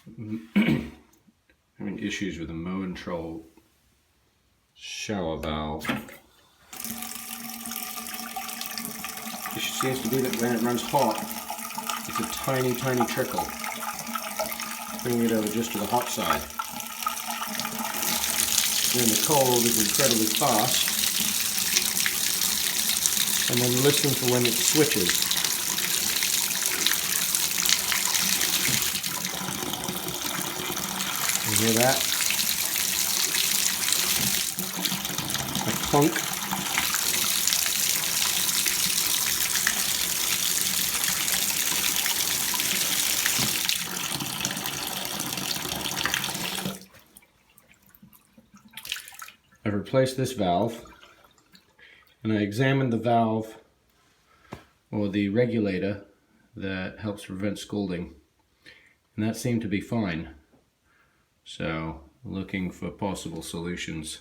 Having issues with the Moentrol shower valve. It seems to be that when it runs hot, it's a tiny, tiny trickle, bringing it over just to the hot side. When the cold is incredibly fast, and then listen for when it switches. You hear that? A clunk. I've replaced this valve, and I examined the valve or the regulator that helps prevent scalding, and that seemed to be fine. So, looking for possible solutions.